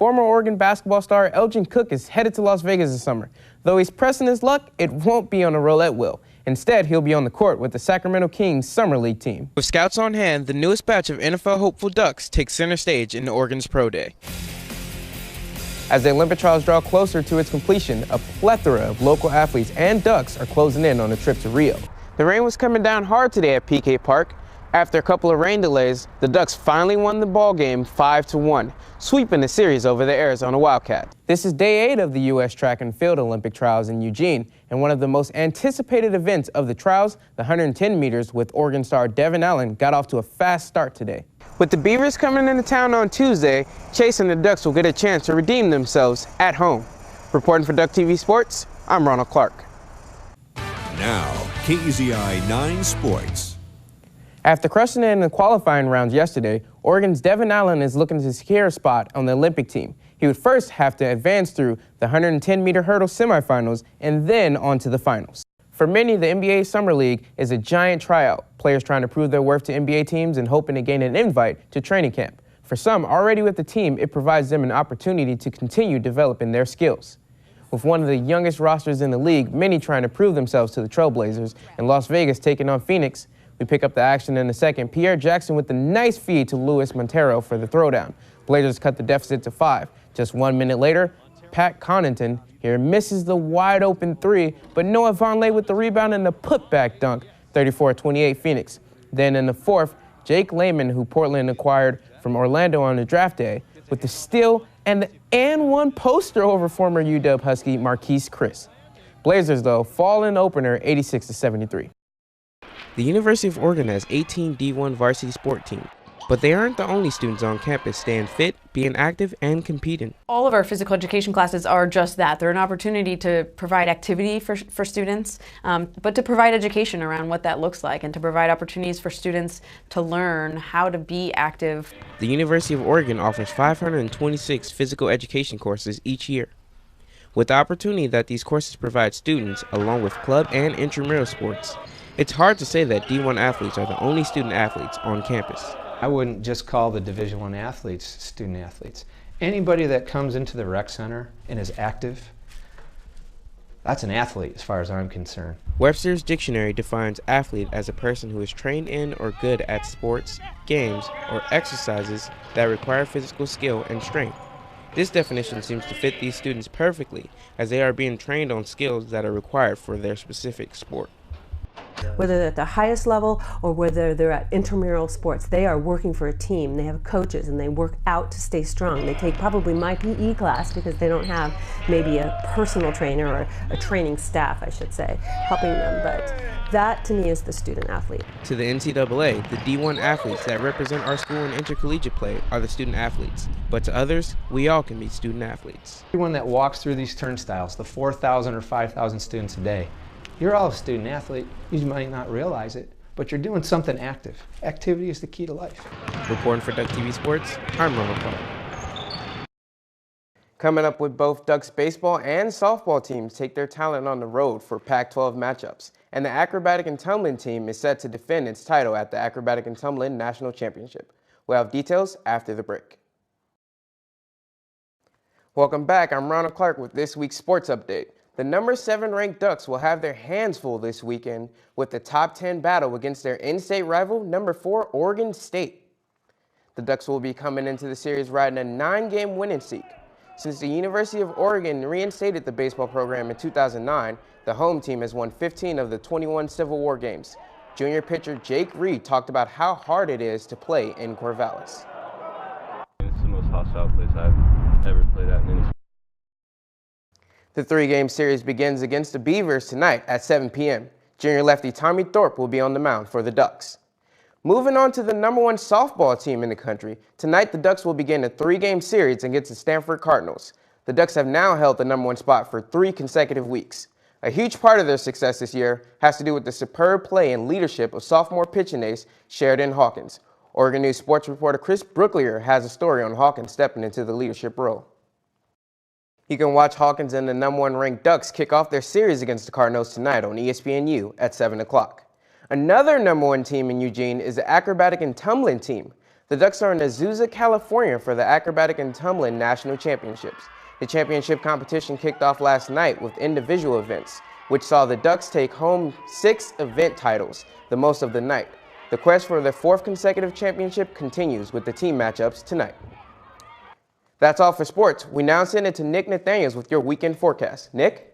Former Oregon basketball star Elgin Cook is headed to Las Vegas this summer. Though he's pressing his luck, it won't be on a roulette wheel. Instead, he'll be on the court with the Sacramento Kings Summer League team. With scouts on hand, the newest batch of NFL hopeful Ducks takes center stage in Oregon's Pro Day. As the Olympic trials draw closer to its completion, a plethora of local athletes and Ducks are closing in on a trip to Rio. The rain was coming down hard today at PK Park. After a couple of rain delays, the Ducks finally won the ball game 5-1, sweeping the series over the Arizona Wildcats. This is day 8 of the U.S. track and field Olympic trials in Eugene, and one of the most anticipated events of the trials, the 110 meters with Oregon star Devin Allen, got off to a fast start today. With the Beavers coming into town on Tuesday, Chase and the Ducks will get a chance to redeem themselves at home. Reporting for Duck TV Sports, I'm Ronald Clark. Now, KZI 9 Sports. After crushing it in the qualifying rounds yesterday, Oregon's Devin Allen is looking to secure a spot on the Olympic team. He would first have to advance through the 110-meter hurdle semifinals and then on to the finals. For many, the NBA Summer League is a giant tryout, players trying to prove their worth to NBA teams and hoping to gain an invite to training camp. For some already with the team, it provides them an opportunity to continue developing their skills. With one of the youngest rosters in the league, many trying to prove themselves to the Trailblazers, and Las Vegas taking on Phoenix. We pick up the action in a second. Pierre Jackson with the nice feed to Luis Montero for the throwdown. Blazers cut the deficit to 5. Just 1 minute later, Pat Connaughton here misses the wide open 3, but Noah Vonleh with the rebound and the putback dunk, 34-28 Phoenix. Then in the fourth, Jake Layman, who Portland acquired from Orlando on the draft day, with the steal and the and-one poster over former UW Husky Marquise Chris. Blazers, though, fall in opener 86-73. The University of Oregon has 18 D1 varsity sport teams, but they aren't the only students on campus staying fit, being active, and competing. All of our physical education classes are just that. They're an opportunity to provide activity for students, but to provide education around what that looks like and to provide opportunities for students to learn how to be active. The University of Oregon offers 526 physical education courses each year. With the opportunity that these courses provide students, along with club and intramural sports, it's hard to say that D1 athletes are the only student athletes on campus. I wouldn't just call the Division I athletes student athletes. Anybody that comes into the rec center and is active, that's an athlete as far as I'm concerned. Webster's Dictionary defines athlete as a person who is trained in or good at sports, games, or exercises that require physical skill and strength. This definition seems to fit these students perfectly, as they are being trained on skills that are required for their specific sport. Whether they're at the highest level or whether they're at intramural sports, they are working for a team. They have coaches and they work out to stay strong. They take probably my PE class because they don't have maybe a personal trainer or a training staff, I should say, helping them. But that to me is the student athlete. To the NCAA, the D1 athletes that represent our school in intercollegiate play are the student athletes. But to others, we all can be student athletes. Everyone that walks through these turnstiles, the 4,000 or 5,000 students a day, you're all a student athlete. You might not realize it, but you're doing something active. Activity is the key to life. Reporting for Duck TV Sports, I'm Ronald Clark. Coming up, with both Ducks baseball and softball teams take their talent on the road for Pac-12 matchups, and the acrobatic and tumbling team is set to defend its title at the Acrobatic and Tumbling National Championship. We'll have details after the break. Welcome back. I'm Ronald Clark with this week's sports update. The number 7 ranked Ducks will have their hands full this weekend with the top 10 battle against their in-state rival, number 4 Oregon State. The Ducks will be coming into the series riding a 9-game winning streak. Since the University of Oregon reinstated the baseball program in 2009, the home team has won 15 of the 21 Civil War games. Junior pitcher Jake Reed talked about how hard it is to play in Corvallis. It's the most hostile place I've ever played at in any sport. The 3-game series begins against the Beavers tonight at 7 p.m. Junior lefty Tommy Thorpe will be on the mound for the Ducks. Moving on to the number 1 softball team in the country, tonight the Ducks will begin a 3-game series against the Stanford Cardinals. The Ducks have now held the number 1 spot for 3 consecutive weeks. A huge part of their success this year has to do with the superb play and leadership of sophomore pitching ace Sheridan Hawkins. Oregon News sports reporter Chris Brooklier has a story on Hawkins stepping into the leadership role. You can watch Hawkins and the number 1 ranked Ducks kick off their series against the Cardinals tonight on ESPNU at 7 o'clock. Another number 1 team in Eugene is the acrobatic and tumbling team. The Ducks are in Azusa, California for the Acrobatic and Tumbling National Championships. The championship competition kicked off last night with individual events, which saw the Ducks take home 6 event titles, the most of the night. The quest for their 4th consecutive championship continues with the team matchups tonight. That's all for sports. We now send it to Nick Nathaniels with your weekend forecast. Nick?